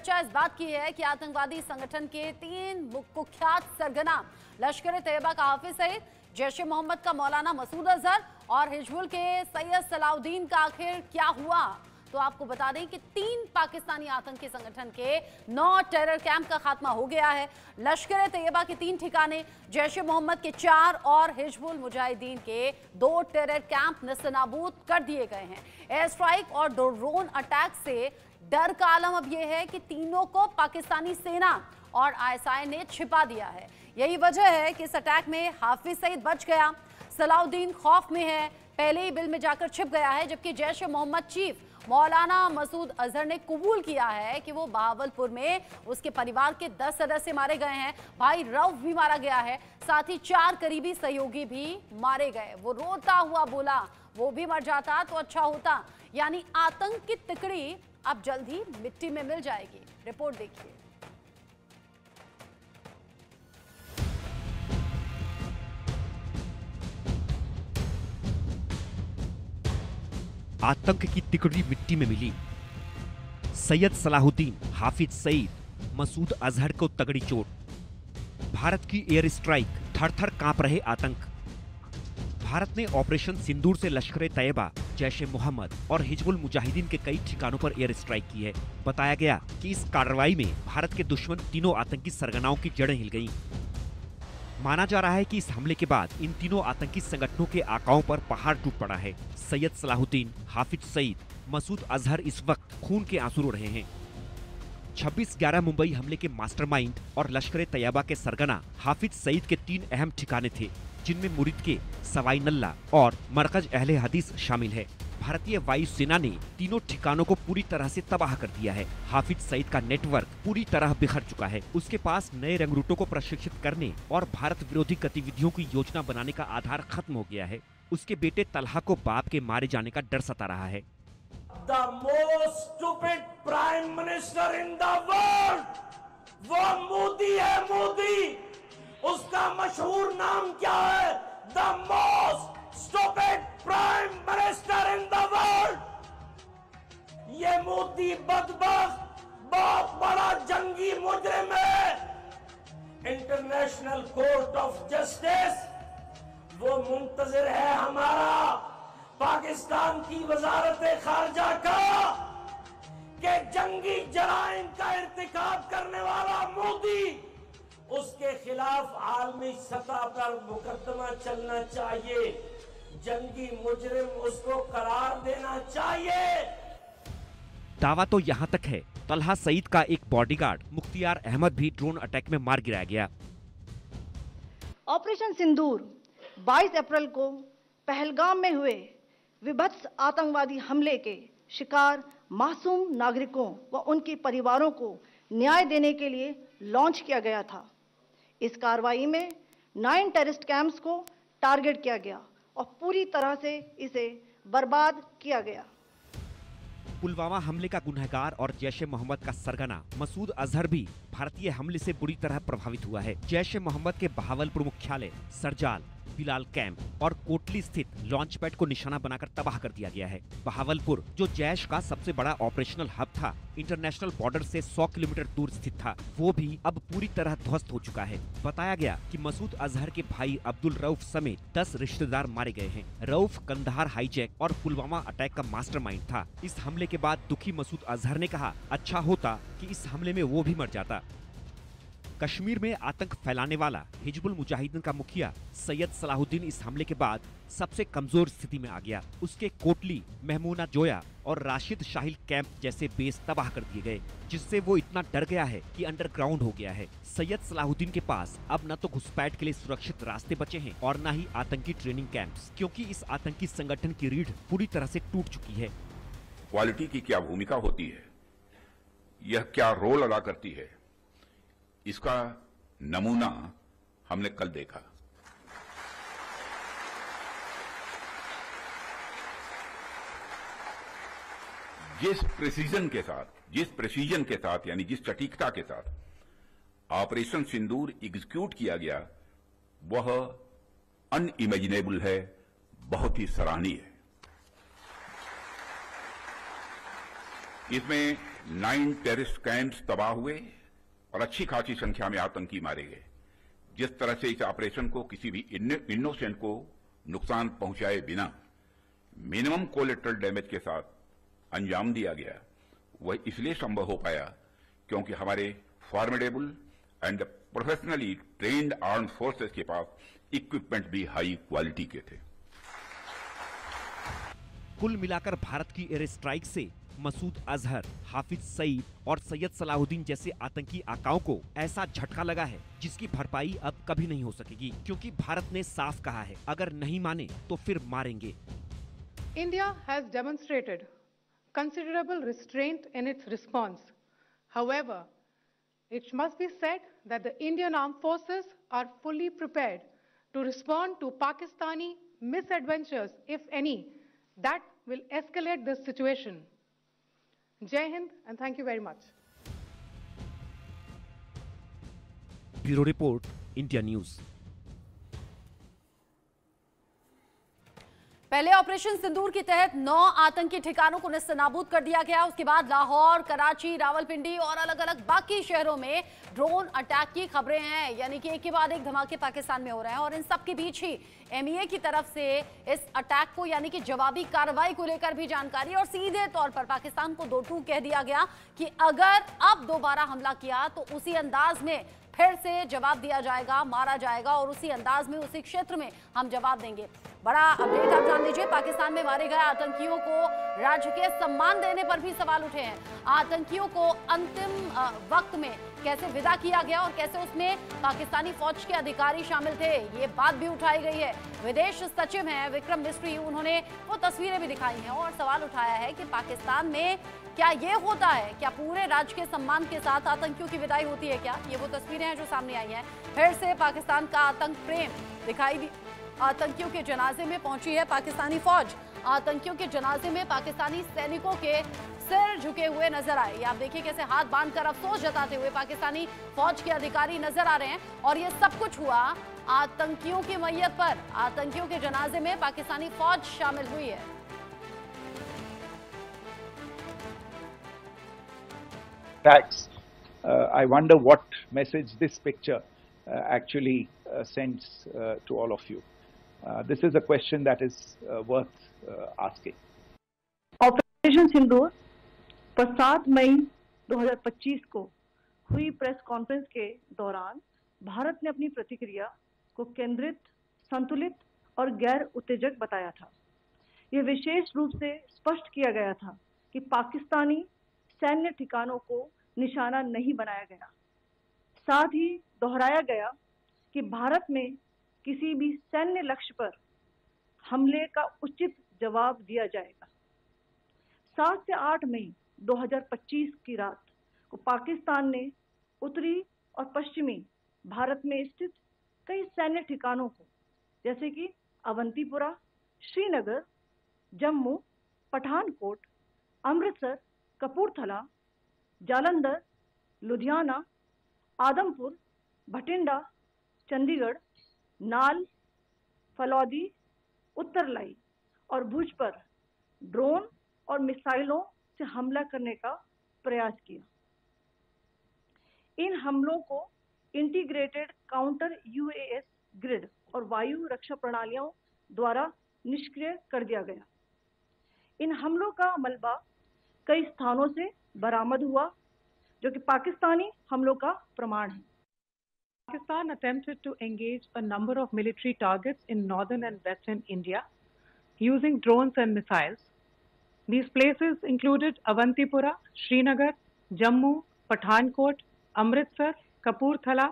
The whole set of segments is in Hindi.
चर्चा इस बात की है कि आतंकवादी संगठन के 3 कुख्यात सरगना लश्कर-ए-तैयबा का हाफिज सईद, जैश ए मोहम्मद का मौलाना मसूद अजहर और हिजबुल के सैयद सलाउद्दीन का आखिर क्या हुआ। तो आपको बता दें कि 3 पाकिस्तानी आतंकी संगठन के 9 टेरर कैंप का खात्मा हो गया है। लश्कर-ए-तैयबा के 3 ठिकाने, जैश ए मोहम्मद के 4 और हिजबुल मुजाहिदीन के 2 टेरर कैंप नेस्तनाबूद कर दिए गए हैं। एयर स्ट्राइक और ड्रोन अटैक से डर का आलम अब यह है कि तीनों को पाकिस्तानी सेना और आईएसआई ने छिपा दिया है। यही वजह है कि इस अटैक में हाफिज सईद बच गया, सलाउद्दीन खौफ में है, पहले ही बिल में जाकर छिप गया है, जबकि जैश ए मोहम्मद चीफ मौलाना मसूद अजहर ने कबूल किया है कि वो बहावलपुर में उसके परिवार के 10 सदस्य मारे गए हैं। भाई रऊफ भी मारा गया है, साथ ही 4 करीबी सहयोगी भी मारे गए। वो रोता हुआ बोला वो भी मर जाता तो अच्छा होता। यानी आतंक की तिकड़ी अब जल्द ही मिट्टी में मिल जाएगी। रिपोर्ट देखिए। आतंक की तिकड़ी मिट्टी में मिली। सैयद सलाहुद्दीन, हाफिज सईद, मसूद अजहर को तगड़ी चोट। भारत की एयर स्ट्राइक, थर-थर कांप रहे आतंक। भारत ने ऑपरेशन सिंदूर से लश्कर-ए-तैयबा, जैश ए मोहम्मद और हिजबुल मुजाहिदीन के कई ठिकानों पर एयर स्ट्राइक की है। बताया गया कि इस कार्रवाई में भारत के दुश्मन तीनों आतंकी सरगनाओं की जड़ें हिल गईं। माना जा रहा है कि इस हमले के बाद इन तीनों आतंकी संगठनों के आकाओं पर पहाड़ टूट पड़ा है। सैयद सलाहुद्दीन, हाफिज सईद, मसूद अजहर इस वक्त खून के आंसू रो रहे हैं। 26/11 मुंबई हमले के मास्टरमाइंड और लश्कर-ए-तैयबा के सरगना हाफिज सईद के 3 अहम ठिकाने थे, जिनमें मुरीद के सवाई नल्ला और मरकज अहले हदीस शामिल है। भारतीय वायुसेना ने तीनों ठिकानों को पूरी तरह से तबाह कर दिया है। हाफिज सईद का नेटवर्क पूरी तरह बिखर चुका है। उसके पास नए रंगरूटों को प्रशिक्षित करने और भारत विरोधी गतिविधियों की योजना बनाने का आधार खत्म हो गया है। उसके बेटे तलहा को बाप के मारे जाने का डर सता रहा है। The most stupid prime minister in the world, वो मोदी है। मोदी, उसका मशहूर नाम क्या है? The most stupid prime minister in the world। ये मोदी बदबख्त बहुत बड़ा जंगी मुजरिम है। इंटरनेशनल कोर्ट ऑफ जस्टिस वो मुंतजिर है हमारा पाकिस्तान की वजारत खारजा का कि जंगी जराइम का इर्तिकाब करने वाला मोदी, उसके खिलाफ आलमी सतह पर मुकदमा चलना चाहिए। जंगी मुजरिम उसको करार देना चाहिए। दावा तो यहाँ तक है, तलहा सईद का एक बॉडीगार्ड मुख्तियार अहमद भी ड्रोन अटैक में मार गिराया गया। ऑपरेशन सिंदूर 22 अप्रैल को पहलगाम में हुए विभत्स आतंकवादी हमले के शिकार मासूम नागरिकों व उनके परिवारों को न्याय देने के लिए लॉन्च किया गया था। इस कार्रवाई में 9 टेररिस्ट कैंप्स को टारगेट किया गया और पूरी तरह से इसे बर्बाद किया गया। पुलवामा हमले का गुनहगार और जैश ए मोहम्मद का सरगना मसूद अजहर भी भारतीय हमले से बुरी तरह प्रभावित हुआ है। जैश ए मोहम्मद के बहावलपुर मुख्यालय, सरजाल, बिलाल कैंप और कोटली स्थित लॉन्च पैड को निशाना बनाकर तबाह कर दिया गया है। बहावलपुर, जो जैश का सबसे बड़ा ऑपरेशनल हब था, इंटरनेशनल बॉर्डर से 100 किलोमीटर दूर स्थित था, वो भी अब पूरी तरह ध्वस्त हो चुका है। बताया गया कि मसूद अजहर के भाई अब्दुल रऊफ समेत 10 रिश्तेदार मारे गए हैं। रऊफ कंधार हाईजैक और पुलवामा अटैक का मास्टरमाइंड था। इस हमले के बाद दुखी मसूद अजहर ने कहा, अच्छा होता कि इस हमले में वो भी मर जाता। कश्मीर में आतंक फैलाने वाला हिजबुल मुजाहिदीन का मुखिया सैयद सलाहुद्दीन इस हमले के बाद सबसे कमजोर स्थिति में आ गया। उसके कोटली, महमूना जोया और राशिद शाहिल कैंप जैसे बेस तबाह कर दिए गए, जिससे वो इतना डर गया है कि अंडरग्राउंड हो गया है। सैयद सलाहुद्दीन के पास अब न तो घुसपैठ के लिए सुरक्षित रास्ते बचे हैं और न ही आतंकी ट्रेनिंग कैंप्स, क्योंकि इस आतंकी संगठन की रीढ़ पूरी तरह से टूट चुकी है। क्वालिटी की क्या भूमिका होती है, यह क्या रोल अदा करती है, इसका नमूना हमने कल देखा। जिस प्रेसिजन के साथ यानी जिस सटीकता के साथ ऑपरेशन सिंदूर एग्जीक्यूट किया गया, वह अनइमेजिनेबल है, बहुत ही सराहनीय है। इसमें 9 टेररिस्ट कैंप्स तबाह हुए और अच्छी खासी संख्या में आतंकी मारे गए। जिस तरह से इस ऑपरेशन को किसी भी इनोसेंट को नुकसान पहुंचाए बिना मिनिमम कोलेटरल डैमेज के साथ अंजाम दिया गया, वह इसलिए संभव हो पाया क्योंकि हमारे formidable and professionally trained armed forces के पास इक्विपमेंट भी हाई क्वालिटी के थे। कुल मिलाकर भारत की एयर स्ट्राइक से मसूद अजहर, हाफिज सईद और सैयद सलाहुद्दीन जैसे आतंकी आकाओं को ऐसा झटका लगा है जिसकी भरपाई अब कभी नहीं हो सकेगी, क्योंकि भारत ने साफ कहा है अगर नहीं माने तो फिर मारेंगे। India has demonstrated considerable restraint in its response. However, it must be said that the Indian armed forces are fully prepared to respond to Pakistani misadventures, if any, that will escalate this situation. Jai Hind and thank you very much. Bureau report, India news. पहले ऑपरेशन सिंदूर के तहत 9 आतंकी ठिकानों को नेस्तनाबूद कर दिया गया। उसके बाद लाहौर, कराची, रावलपिंडी और अलग अलग बाकी शहरों में ड्रोन अटैक की खबरें हैं, यानी कि एक के बाद एक धमाके पाकिस्तान में हो रहे हैं। और इन सब के बीच ही एमईए की तरफ से इस अटैक को यानी कि जवाबी कार्रवाई को लेकर भी जानकारी, और सीधे तौर पर पाकिस्तान को दो टूक कह दिया गया कि अगर अब दोबारा हमला किया तो उसी अंदाज में फिर से जवाब दिया जाएगा, मारा जाएगा और उसी अंदाज में उसी क्षेत्र में हम जवाब देंगे। बड़ा अपडेट आप जान लीजिए। पाकिस्तान में मारे गए आतंकियों को राजकीय सम्मान देने पर भी सवाल उठे हैं। आतंकियों को अंतिम वक्त में कैसे विदा किया गया और कैसे उसमें पाकिस्तानी फौज के अधिकारी शामिल थे, ये बात भी उठाई गई है। विदेश सचिव हैं विक्रम मिस्री, उन्होंने वो तस्वीरें भी दिखाई हैं और सवाल उठाया है कि पाकिस्तान में क्या ये होता है, क्या पूरे राजकीय सम्मान के साथ आतंकियों की विदाई होती है क्या? ये वो तस्वीरें हैं जो सामने आई हैं। फिर से पाकिस्तान का आतंक प्रेम दिखाई दी। आतंकियों के जनाजे में पहुंची है पाकिस्तानी फौज। आतंकियों के जनाजे में पाकिस्तानी सैनिकों के सिर झुके हुए नजर आए। आप देखिए कैसे हाथ बांधकर अफसोस जताते हुए पाकिस्तानी फौज के अधिकारी नजर आ रहे हैं। और ये सब कुछ हुआ आतंकियों की मैयत पर। आतंकियों के जनाजे में पाकिस्तानी फौज शामिल हुई है। Attacks. I wonder what message this picture actually sends to all of you. This is a question that is worth asking. Operation Sindoor पर 7 मई 2025 को हुई प्रेस कॉन्फ्रेंस के दौरान भारत ने अपनी प्रतिक्रिया को केंद्रित, संतुलित और गैर उत्तेजक बताया था। यह विशेष रूप से स्पष्ट किया गया था कि पाकिस्तानी सैन्य ठिकानों को निशाना नहीं बनाया गया। साथ ही दोहराया गया कि भारत में किसी भी सैन्य लक्ष्य पर हमले का उचित जवाब दिया जाएगा। 7 से 8 मई 2025 की रात को पाकिस्तान ने उत्तरी और पश्चिमी भारत में स्थित कई सैन्य ठिकानों को, जैसे कि अवंतीपुरा, श्रीनगर, जम्मू, पठानकोट, अमृतसर, कपूरथला, जालंधर, लुधियाना, आदमपुर, भटिंडा, चंडीगढ़, नाल, फलौदी, उत्तरलाई और भुज पर ड्रोन और मिसाइलों से हमला करने का प्रयास किया। इन हमलों को इंटीग्रेटेड काउंटर यूएस ग्रिड और वायु रक्षा प्रणालियों द्वारा निष्क्रिय कर दिया गया। इन हमलों का मलबा कई स्थानों से बरामद हुआ, जो कि पाकिस्तानी हमलों का प्रमाण है। Pakistan attempted to engage a number of military targets in northern and western India using drones and missiles. These places included Avantipura, Srinagar, Jammu, Pathankot, Amritsar, Kapurthala,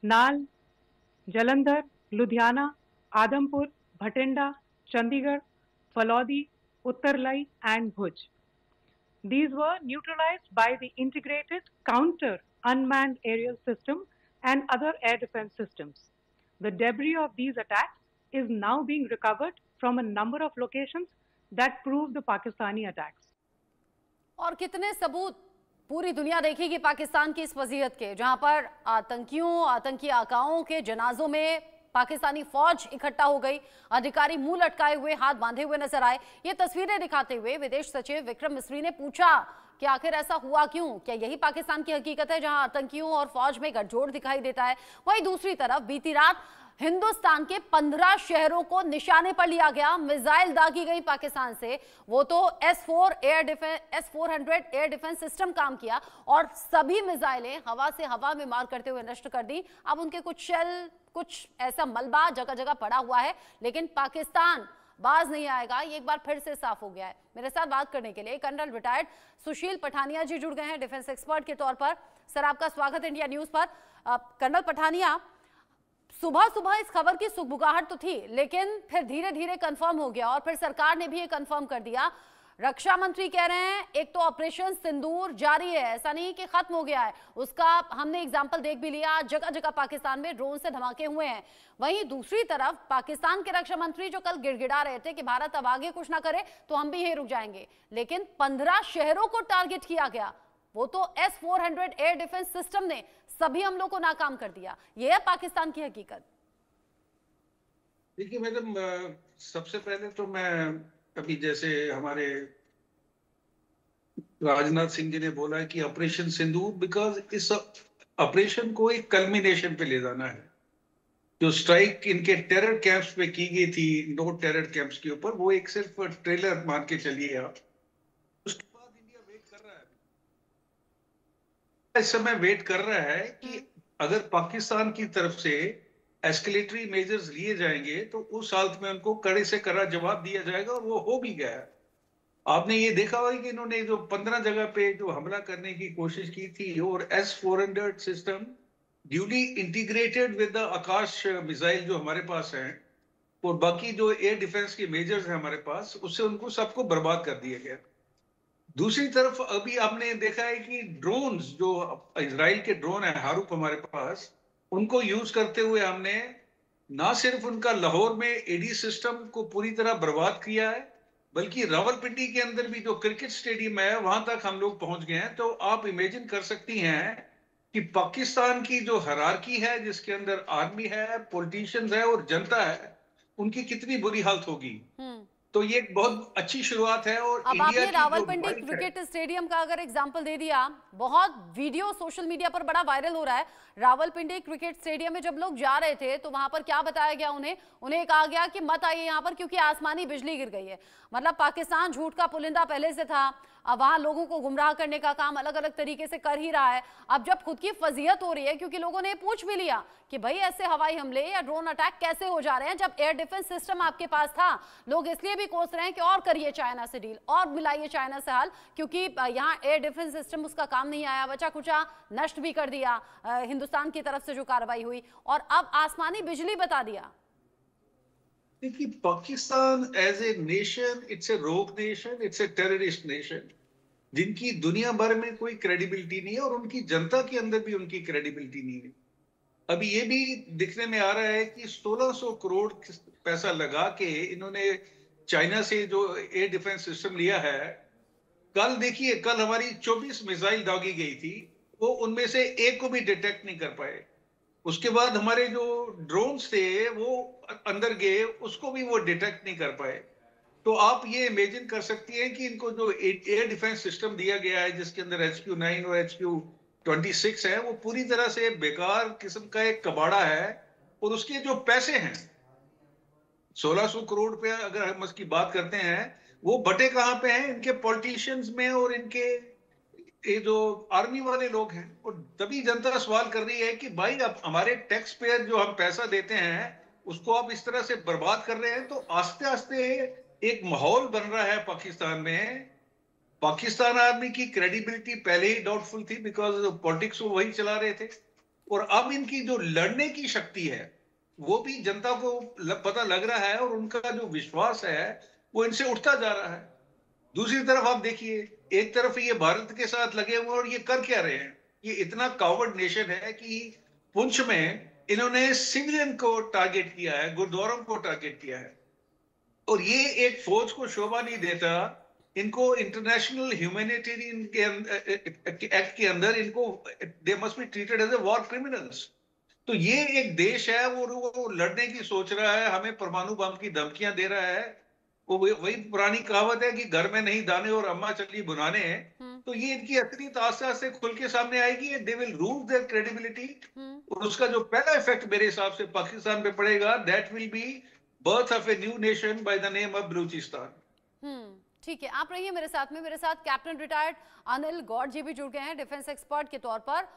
Nal, Jalandhar, Ludhiana, Adampur, Bhatinda, Chandigarh, Falodi, Uttarlai and Bhuj. These were neutralized by the integrated counter unmanned aerial system and other air defense systems. The debris of these attacks is now being recovered from a number of locations that prove the Pakistani attacks. और कितने सबूत पूरी दुनिया देखेगी पाकिस्तान की इस वजीयत के, जहां पर आतंकी आकाओं के जनाजों में पाकिस्तानी फौज इकट्ठा हो गई। अधिकारी मुंह लटकाए हुए, हाथ बांधे हुए नजर आए। ये तस्वीरें दिखाते हुए विदेश सचिव विक्रम मिस्री ने पूछा कि आखिर ऐसा हुआ क्यों? क्या यही पाकिस्तान की हकीकत है जहां आतंकियों और फौज में गठजोड़ दिखाई देता है? वहीं दूसरी तरफ बीती रात हिंदुस्तान के 15 शहरों को निशाने पर लिया गया, मिसाइल दागी गई पाकिस्तान से। वो तो S400 एयर डिफेंस सिस्टम काम किया और सभी मिसाइलें हवा से हवा में मार करते हुए नष्ट कर दी। अब उनके कुछ शेल, कुछ ऐसा मलबा जगह जगह पड़ा हुआ है, लेकिन पाकिस्तान बाज नहीं आएगा, ये एक बार फिर से साफ हो गया है। मेरे साथ बात करने के लिए कर्नल रिटायर्ड सुशील पठानिया जी जुड़ गए हैं डिफेंस एक्सपर्ट के तौर पर। सर, आपका स्वागत इंडिया न्यूज पर। कर्नल पठानिया, सुबह सुबह इस खबर की सुगबुगाहट तो थी, लेकिन फिर धीरे धीरे कंफर्म हो गया और फिर सरकार ने भी ये कंफर्म कर दिया। रक्षा मंत्री कह रहे हैं एक तो ऑपरेशन सिंदूर जारी है, ऐसा नहीं कि खत्म हो गया है, उसका हमने एग्जांपल देख भी लिया। जगह जगह पाकिस्तान में ड्रोन से धमाके हुए हैं। वहीं दूसरी तरफ पाकिस्तान के रक्षा मंत्री जो कल गिड़गिड़ा रहे थे कि भारत अब आगे कुछ ना करे तो हम भी यहीं रुक जाएंगे, लेकिन 15 शहरों को टारगेट किया गया। वो तो S400 एयर डिफेंस सिस्टम ने सभी हमलों को नाकाम कर दिया। यह है पाकिस्तान की हकीकत। देखिए मैडम, सबसे पहले तो मैं अभी जैसे हमारे राजनाथ सिंह जी ने बोला है कि ऑपरेशन सिंदूर, बिकॉज इस ऑपरेशन को एक कल्मिनेशन पे ले जाना है। जो स्ट्राइक इनके टेरर कैंप्स पे की गई थी, 9 टेरर कैंप्स के ऊपर, वो एक सिर्फ ट्रेलर मान के चलिए आप। उसके बाद इंडिया वेट कर रहा है, इस समय वेट कर रहा है कि अगर पाकिस्तान की तरफ से एस्केलेटरी मेजर्स लिए जाएंगे तो उस हालत में उनको कड़े से कड़ा जवाब दिया जाएगा, और वो हो भी गया। आपने ये देखा होगा कि इन्होंने जो 15 जगह पे जो हमला करने की कोशिश की थी, और S400 system duly integrated with the Akash missile जो हमारे पास हैं, और बाकी जो एयर डिफेंस के मेजर्स हैं हमारे पास, उससे उनको सबको बर्बाद कर दिया गया। दूसरी तरफ अभी आपने देखा है कि ड्रोन्स, जो इजराइल के ड्रोन है हारूफ हमारे पास, उनको यूज करते हुए हमने ना सिर्फ उनका लाहौर में एडी सिस्टम को पूरी तरह बर्बाद किया है, बल्कि रावलपिंडी के अंदर भी जो क्रिकेट स्टेडियम है वहां तक हम लोग पहुंच गए हैं। तो आप इमेजिन कर सकती हैं कि पाकिस्तान की जो हायरार्की है, जिसके अंदर आर्मी है, पॉलिटिशियंस है और जनता है, उनकी कितनी बुरी हालत होगी। तो ये एक बहुत अच्छी शुरुआत है। और अब आपने रावलपिंडी क्रिकेट स्टेडियम का अगर एग्जांपल दे दिया, बहुत वीडियो सोशल मीडिया पर बड़ा वायरल हो रहा है। रावलपिंडी क्रिकेट स्टेडियम में जब लोग जा रहे थे तो वहां पर क्या बताया गया उन्हें कहा गया कि मत आइए यहाँ पर क्योंकि आसमानी बिजली गिर गई है। मतलब पाकिस्तान झूठ का पुलिंदा पहले से था, अब वहां लोगों को गुमराह करने का काम अलग अलग तरीके से कर ही रहा है। अब जब खुद की फजीहत हो रही है, क्योंकि लोगों ने पूछ भी लिया कि भाई ऐसे हवाई हमले या ड्रोन अटैक कैसे हो जा रहे हैं जब एयर डिफेंस सिस्टम आपके पास था। लोग इसलिए भी कोस रहे हैं कि और करिए चाइना से डील, और मिलाइए चाइना से हाल, क्योंकि यहाँ एयर डिफेंस सिस्टम उसका काम नहीं आया, बचा कुचा नष्ट भी कर दिया हिंदुस्तान की तरफ से जो कार्रवाई हुई, और अब आसमानी बिजली बता दिया। देखिए, Pakistan as a nation, it's a rogue nation, it's a terrorist nation, जिनकी दुनिया भर में कोई क्रेडिबिलिटी नहीं है और उनकी जनता के अंदर भी उनकी क्रेडिबिलिटी नहीं है। अभी ये भी दिखने में आ रहा है कि 1600 करोड़ पैसा लगा के इन्होंने चाइना से जो एयर डिफेंस सिस्टम लिया है, कल देखिए, कल हमारी 24 मिसाइल दागी गई थी, वो उनमें से एक को भी डिटेक्ट नहीं कर पाए। उसके बाद हमारे जो ड्रोन्स थे वो अंदर गए, उसको भी वो डिटेक्ट नहीं कर पाए। तो आप ये इमेजिन कर सकती हैं कि इनको जो एयर डिफेंस सिस्टम दिया गया है, जिसके अंदर HQ-9 और HQ-26 है, वो पूरी तरह से बेकार किस्म का एक कबाड़ा है। और उसके जो पैसे हैं 1600 करोड़ रुपया अगर हम इसकी बात करते हैं, वो बटे कहां पे हैं? इनके पॉलिटिशियंस में और इनके ये जो आर्मी वाले लोग हैं। और तभी जनता सवाल कर रही है कि भाई अब हमारे टैक्स पेयर जो हम पैसा देते हैं उसको आप इस तरह से बर्बाद कर रहे हैं। तो आस्ते आस्ते एक माहौल बन रहा है पाकिस्तान में। पाकिस्तान आर्मी की क्रेडिबिलिटी पहले ही डाउटफुल थी, बिकॉज पॉलिटिक्स वो वही चला रहे थे, और अब इनकी जो लड़ने की शक्ति है वो भी जनता को पता लग रहा है, और उनका जो विश्वास है वो इनसे उठता जा रहा है। दूसरी तरफ आप देखिए, एक तरफ ये भारत के साथ लगे हुए और ये कर क्या रहे हैं? ये इतना कावर्ड नेशन है कि पुंछ में इन्होंने सिविलियन को टारगेट किया है, गुरुद्वारों को टारगेट किया है, और ये एक फौज को शोभा नहीं देता। इनको इंटरनेशनल ह्यूमैनिटेरियन एक्ट के अंदर इनको they must be treated as a war criminals. तो ये एक देश है वो लड़ने की सोच रहा है, हमें परमाणु बम की धमकियां दे रहा है। वो वही पुरानी कहावत है कि घर में नहीं दाने और अम्मा चली बुनाने। तो ये इनकी असलियत आस्ते आस्ते खुल के सामने आएगी, they will lose their credibility. और उसका जो पहला इफेक्ट मेरे हिसाब से पाकिस्तान पे पड़ेगा, that will be birth of a new nation by the name of Balochistan. ठीक है, आप रहिए मेरे साथ में। मेरे साथ कैप्टन रिटायर्ड अनिल गौड़ जी भी जुड़ गए हैं डिफेंस एक्सपर्ट के तौर पर।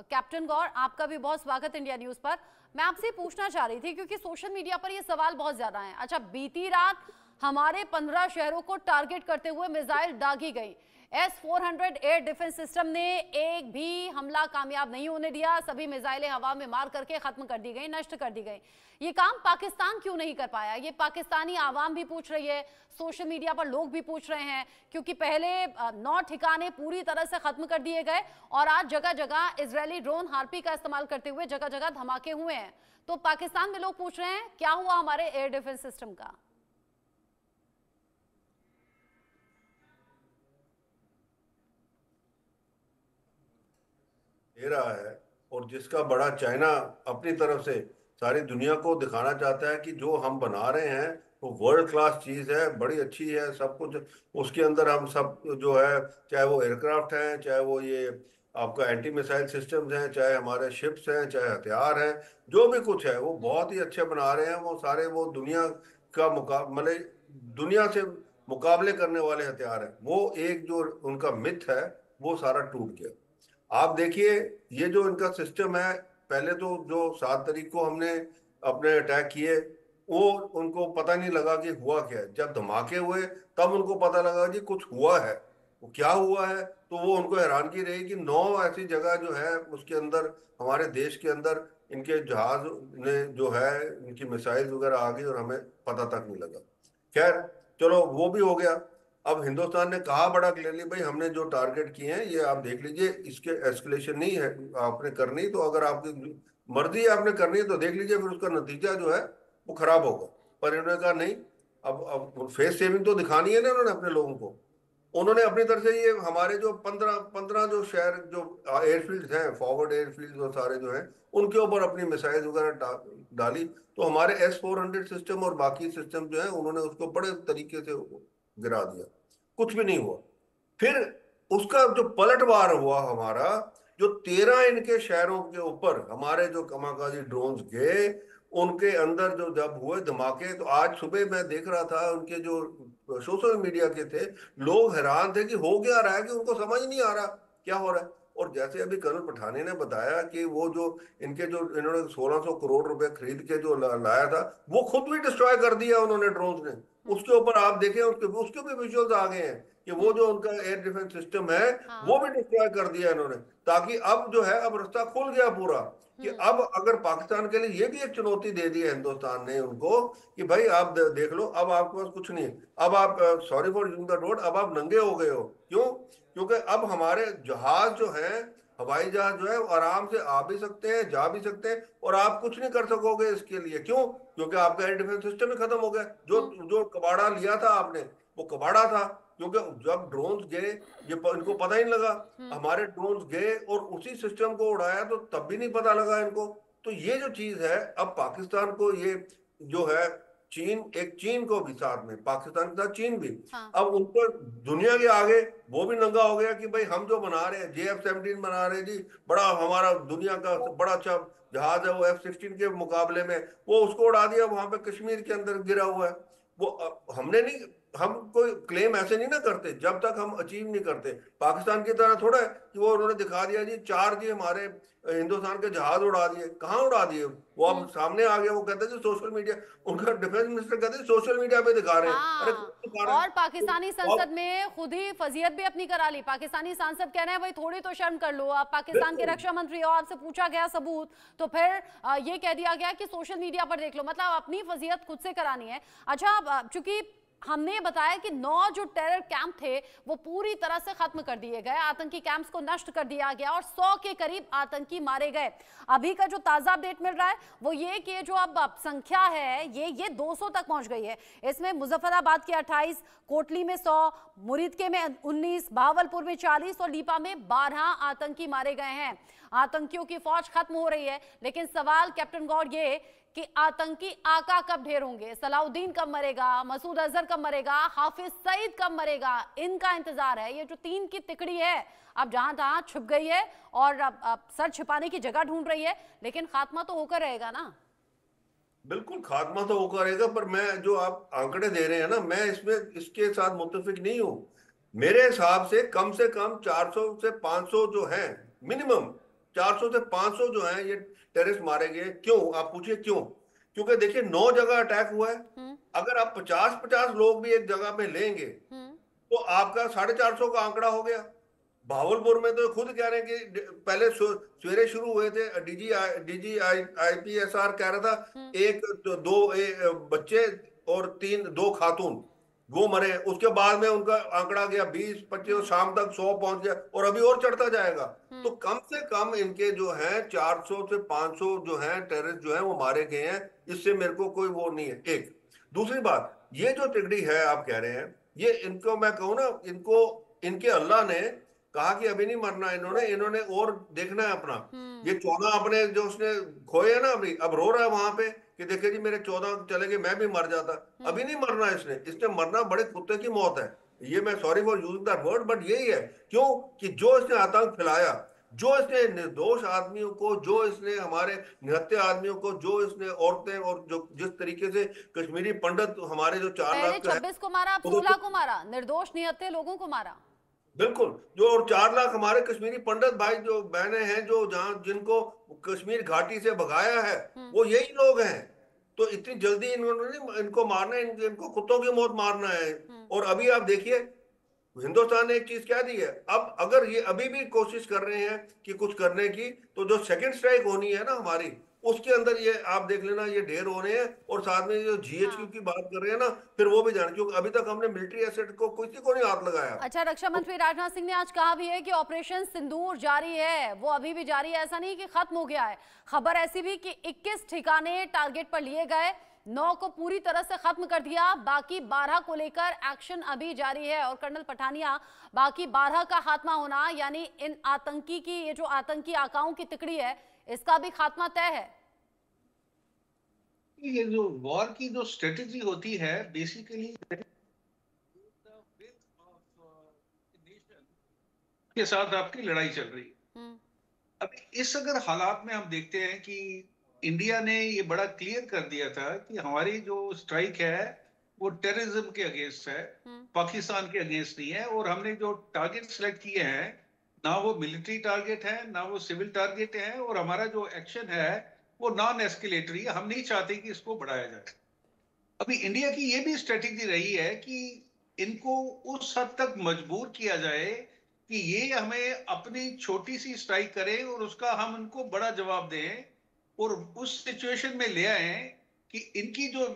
कैप्टन गौड़, आपका भी बहुत स्वागत इंडिया न्यूज पर। मैं आपसे पूछना चाह रही थी क्योंकि सोशल मीडिया पर ये सवाल बहुत ज्यादा हैं। अच्छा, बीती रात हमारे 15 शहरों को टारगेट करते हुए मिसाइल दागी गई। S-400 एयर डिफेंस सिस्टम ने एक भी हमला कामयाब नहीं होने दिया। सभी मिसाइलें हवा में मार करके खत्म कर दी गई, नष्ट कर दी गई। ये काम पाकिस्तान क्यों नहीं कर पाया? ये पाकिस्तानी आवाम भी पूछ रही है, सोशल मीडिया पर लोग भी पूछ रहे हैं, क्योंकि पहले 9 ठिकाने पूरी तरह से खत्म कर दिए गए और आज जगह जगह इजरायली ड्रोन हार्पी का इस्तेमाल करते हुए जगह जगह धमाके हुए हैं। तो पाकिस्तान में लोग पूछ रहे हैं क्या हुआ हमारे एयर डिफेंस सिस्टम का? दे रहा है और जिसका बड़ा चाइना अपनी तरफ से सारी दुनिया को दिखाना चाहता है कि जो हम बना रहे हैं वो वर्ल्ड क्लास चीज है, बड़ी अच्छी है, सब कुछ उसके अंदर हम सब जो है, चाहे वो एयरक्राफ्ट हैं, चाहे वो ये आपका एंटी मिसाइल सिस्टम्स हैं, चाहे हमारे शिप्स हैं, चाहे हथियार हैं, जो भी कुछ है वो बहुत ही अच्छे बना रहे हैं। वो सारे वो दुनिया का मतलब दुनिया से मुकाबले करने वाले हथियार हैं। वो एक जो उनका मिथ है वो सारा टूट गया। आप देखिए ये जो इनका सिस्टम है, पहले तो जो 7 तारीख को हमने अपने अटैक किए वो उनको पता नहीं लगा कि हुआ क्या है। जब धमाके हुए तब उनको पता लगा कि कुछ हुआ है। वो क्या हुआ है तो वो उनको हैरानगी रही कि 9 ऐसी जगह जो है उसके अंदर हमारे देश के अंदर इनके जहाज ने जो है इनकी मिसाइल वगैरह आ गई और हमें पता तक नहीं लगा। खैर चलो वो भी हो गया। अब हिंदुस्तान ने कहा बड़ा क्लियरली, भाई हमने जो टारगेट किए हैं ये आप देख लीजिए, इसके एस्केलेशन नहीं है आपने करनी, तो अगर आपकी मर्जी है आपने करनी है तो देख लीजिए, फिर उसका नतीजा जो है वो खराब होगा। पर इन्होंने कहा नहीं, अब फेस सेविंग तो दिखानी है ना उन्होंने अपने लोगों को। उन्होंने अपनी तरफ से ये हमारे जो 15 जो शहर जो एयरफील्ड हैं, फॉरवर्ड एयरफील्ड जो सारे जो हैं, उनके ऊपर अपनी मिसाइल वगैरह डाली। तो हमारे S-400 सिस्टम और बाकी सिस्टम जो है उन्होंने उसको बड़े तरीके से गिरा दिया, कुछ भी नहीं हुआ। फिर उसका जो पलटवार हुआ हमारा, जो 13 इनके शहरों के ऊपर हमारे जो कमाकाजी ड्रोन्स गए, उनके अंदर जो जब हुए धमाके, तो आज सुबह मैं देख रहा था उनके जो सोशल मीडिया के थे, लोग हैरान थे कि हो क्या रहा है, कि उनको समझ नहीं आ रहा क्या हो रहा है। और जैसे अभी कर्नल पठानी ने बताया कि वो जो इनके जो इन्होंने 1600 करोड़ रुपए खरीद के जो लाया था वो खुद भी डिस्ट्रॉय कर दिया उन्होंने ड्रोन्स ने। उसके ऊपर आप देखें उसके भी विजुअल्स आ गए हैं कि वो जो उनका एयर डिफेंस सिस्टम है वो भी डिस्ट्रॉय कर दिया इन्होंने, ताकि अब जो है अब रास्ता खुल गया पूरा कि अब अगर पाकिस्तान के लिए ये भी एक चुनौती दे दी है हिंदुस्तान ने उनको कि भाई आप देख लो, अब आपके पास कुछ नहीं है, अब आप sorry for using the road, अब आप नंगे हो गए हो। क्यों? क्योंकि अब हमारे जहाज जो है, हवाई जहाज जो है आराम से आ भी सकते हैं, जा भी सकते हैं, और आप कुछ नहीं कर सकोगे इसके लिए। क्यों? क्योंकि आपका एयर डिफेंस सिस्टम ही खत्म हो गया। जो कबाड़ा लिया था आपने वो कबाड़ा था, क्योंकि जब ड्रोन्स गए ये इनको पता ही नहीं लगा। हमारे ड्रोन्स गए और उसी सिस्टम को उड़ाया तो तब भी नहीं पता लगा इनको। तो ये जो चीज है, अब पाकिस्तान को ये जो है चीन को भी साथ में, पाकिस्तान के साथ चीन भी, अब उनको दुनिया के आगे वो भी नंगा हो गया कि भाई हम जो बना रहे हैं JF-17 बना रहे हैं जी, बड़ा हमारा दुनिया का बड़ा अच्छा जहाज है वो F-16 के मुकाबले में, वो उसको उड़ा दिया, वहां पे कश्मीर के अंदर गिरा हुआ है। वो हमने नहीं, हम कोई क्लेम ऐसे नहीं ना करते जब तक हम अचीव नहीं करते। पाकिस्तान की तरह थोड़ा है कि वो उन्होंने दिखा दिया जी 4 जी हमारे हिंदुस्तान के जहाज उड़ा दिए। कहाँ उड़ा दिए? वो अब सामने आ गया, वो कहते हैं सोशल मीडिया, उनका डिफेंस मिनिस्टर कहते हैं सोशल मीडिया पे दिखा रहे हैं। अरे और पाकिस्तानी संसद में खुद ही फजीयत भी अपनी करा ली। पाकिस्तानी सांसद कह रहे हैं भाई थोड़ी तो शर्म कर लो, आप पाकिस्तान के रक्षा मंत्री हो, आपसे पूछा गया सबूत, तो फिर ये कह दिया गया कि सोशल मीडिया पर देख लो, मतलब अपनी फजीयत खुद से करानी है। अच्छा, चूंकि हमने बताया कि 9 जो टेरर कैंप थे वो पूरी तरह से खत्म कर दिए गए, आतंकी कैंप्स को नष्ट कर दिया गया और 100 के करीब आतंकी मारे गए। अभी का जो ताजा अपडेट मिल रहा है वो ये कि जो अब संख्या है ये 200 तक पहुंच गई है। इसमें मुजफ्फराबाद के 28, कोटली में 100, मुरीदके में 19, भावलपुर में 40 और लीपा में 12 आतंकी मारे गए हैं। आतंकियों की फौज खत्म हो रही है, लेकिन सवाल कैप्टन गौड़ ये कि आतंकी आका कब ढेर होंगे, सलाउद्दीन कब मरेगा, मसूद अजहर कब मरेगा, हाफिज सईद कब मरेगा, इनका इंतजार है। ये जो 3 की तिकड़ी है अब जहां तहां छुप गई है और अब सर छिपाने की जगह ढूंढ रही है, लेकिन खात्मा तो होकर रहेगा ना। बिल्कुल खात्मा तो होकर रहेगा, पर मैं जो आप आंकड़े दे रहे हैं ना, मैं इसमें इसके साथ मुत्तफिक नहीं हूं। मेरे हिसाब से कम 400 से 500 जो है मिनिमम, 400 से 500 जो है ये टेररिस्ट मारे गए। क्यों, आप पूछिए क्यों? क्योंकि देखिए 9 जगह अटैक हुआ है। अगर आप 50-50 लोग भी एक जगह पे लेंगे तो आपका 450 का आंकड़ा हो गया। भावलपुर में तो खुद कह रहे हैं कि पहले सवेरे शुरू हुए थे, डीजी आईपीएसआर कह रहा था 2 बच्चे और 2 खातून वो मरे। उसके बाद में उनका आंकड़ा गया 20-25, शाम तक 100 पहुंच गया और अभी और चढ़ता जाएगा। तो कम से कम इनके जो है 400 से 500 जो है टेररिस्ट जो है वो मारे गए हैं। इससे मेरे को कोई वो नहीं है। एक दूसरी बात, ये जो तिगड़ी है आप कह रहे हैं, ये इनको मैं कहूँ ना, इनके अल्लाह ने कहा कि अभी नहीं मरना इन्होंने और देखना है अपना। ये 14 अपने जो उसने खोए है ना, अभी अब रो रहा है वहां पे कि देखिए जी मेरे 14 चले गए, मैं भी मर जाता। अभी नहीं मरना इसने मरना बड़े कुत्ते की मौत है। ये मैं sorry for using that word, but यही है। क्यों कि जो इसने आतंक फैलाया, जो इसने निर्दोष आदमियों को, जो इसने हमारे निहत्थे आदमियों को, जो इसने औरतें और जो जिस तरीके से कश्मीरी पंडित हमारे जो 4 लाख 26 को मारा, अब 16 को मारा, निर्दोष निहत्थे लोगों को मारा। बिल्कुल, जो और 4 लाख हमारे कश्मीरी पंडित भाई जो बहनें हैं जो जहां जिनको कश्मीर घाटी से भगाया है, वो यही लोग हैं। तो इतनी जल्दी इन्होंने इनको मारना है, इनको कुत्तों की मौत मारना है। और अभी आप देखिए हिंदुस्तान ने एक चीज क्या दी है, अब अगर ये अभी भी कोशिश कर रहे हैं कि कुछ करने की, तो जो सेकंड स्ट्राइक होनी है ना हमारी, उसके अंदर ये आप देख लेना ये ढेर हो रहे हैं। और साथ में जो जीएचक्यू की बात कर रहे हैं ना, फिर वो भी जान, क्योंकि अभी तक हमने मिलिट्री एसेट को किसी को नहीं हाथ लगाया। अच्छा, रक्षा मंत्री राजनाथ सिंह ने आज कहा भी है कि ऑपरेशन सिंदूर जारी है, वो अभी भी जारी है, ऐसा नहीं कि खत्म हो गया है। खबर ऐसी भी कि 21 ठिकाने टारगेट पर लिए गए, 9 को पूरी तरह से खत्म कर दिया, बाकी 12 को लेकर एक्शन अभी जारी है। और कर्नल पठानिया, बाकी 12 का खात्मा होना यानी इन आतंकी की, ये जो आतंकी आकाओं की तिकड़ी है, इसका भी खात्मा तय है। ये जो वॉर की जो स्ट्रेटेजी होती है, बेसिकली के साथ आपकी लड़ाई चल रही है। अभी इस अगर हालात में हम देखते हैं कि इंडिया ने ये बड़ा क्लियर कर दिया था कि हमारी जो स्ट्राइक है वो टेररिज्म के अगेंस्ट है, पाकिस्तान के अगेंस्ट नहीं है। और हमने जो टारगेट सिलेक्ट किए हैं, ना वो मिलिट्री टारगेट है, ना वो सिविल टारगेट है, और हमारा जो एक्शन है वो नॉन एस्केलेटरी है। हम नहीं चाहते कि इसको बढ़ाया जाए। अभी इंडिया की ये भी स्ट्रेटेजी रही है कि इनको उस हद तक मजबूर किया जाए कि ये हमें अपनी छोटी सी स्ट्राइक करें और उसका हम इनको बड़ा जवाब दें, और उस सिचुएशन में ले आए कि इनकी जो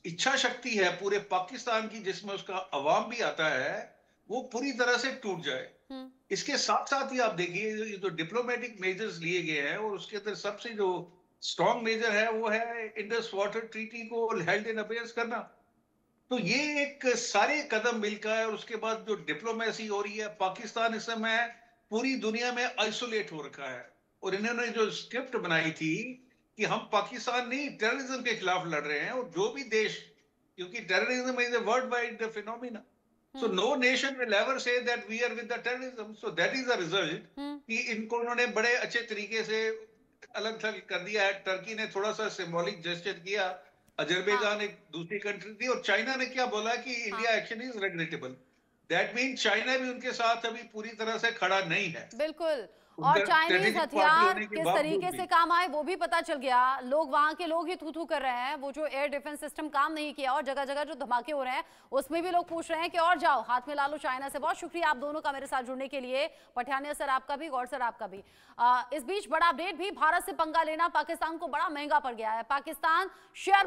इच्छा शक्ति है पूरे पाकिस्तान की, जिसमें उसका अवाम भी आता है, वो पूरी तरह से टूट जाए। इसके साथ साथ ही आप देखिए ये जो डिप्लोमेटिक मेजर्स लिए गए हैं, और उसके अंदर सबसे जो स्ट्रॉन्ग मेजर है वो है इंडस वाटर ट्रीटी को हेल्ड इन अबेयंस करना। तो ये एक सारे कदम मिलकर, और उसके बाद जो डिप्लोमेसी हो रही है, पाकिस्तान इस समय पूरी दुनिया में आइसोलेट हो रखा है। और इन्होंने जो स्क्रिप्ट बनाई थी कि हम पाकिस्तान नहीं टेररिज्म के खिलाफ लड़ रहे हैं, और जो भी देश, क्योंकि terrorism is a world wide phenomena, so no nation will ever say that we are with the terrorism, so that is the result कि इनको उन्होंने बड़े अच्छे तरीके से अलग थलग कर दिया है। टर्की ने थोड़ा सा सिंबॉलिक जेस्चर किया, अजरबैजान एक दूसरी कंट्री थी, और चाइना ने क्या बोला कि India action is regrettable. That mean China भी उनके साथ अभी पूरी तरह से खड़ा नहीं है। बिल्कुल, और चाइनीज हथियार किस तरीके से काम आए वो भी पता चल गया। लोग, वहां के लोग ही थू कर रहे हैं, वो जो एयर डिफेंस सिस्टम काम नहीं किया, और जगह जगह जो धमाके हो रहे हैं उसमें भी लोग पूछ रहे हैं कि और जाओ हाथ में ला लो चाइना से। बहुत शुक्रिया आप दोनों का मेरे साथ जुड़ने के लिए, पठानिया सर आपका भी, गौर सर आपका भी। इस बीच बड़ा अपडेट भी, भारत से पंगा लेना पाकिस्तान को बड़ा महंगा पड़ गया है। पाकिस्तान शेयर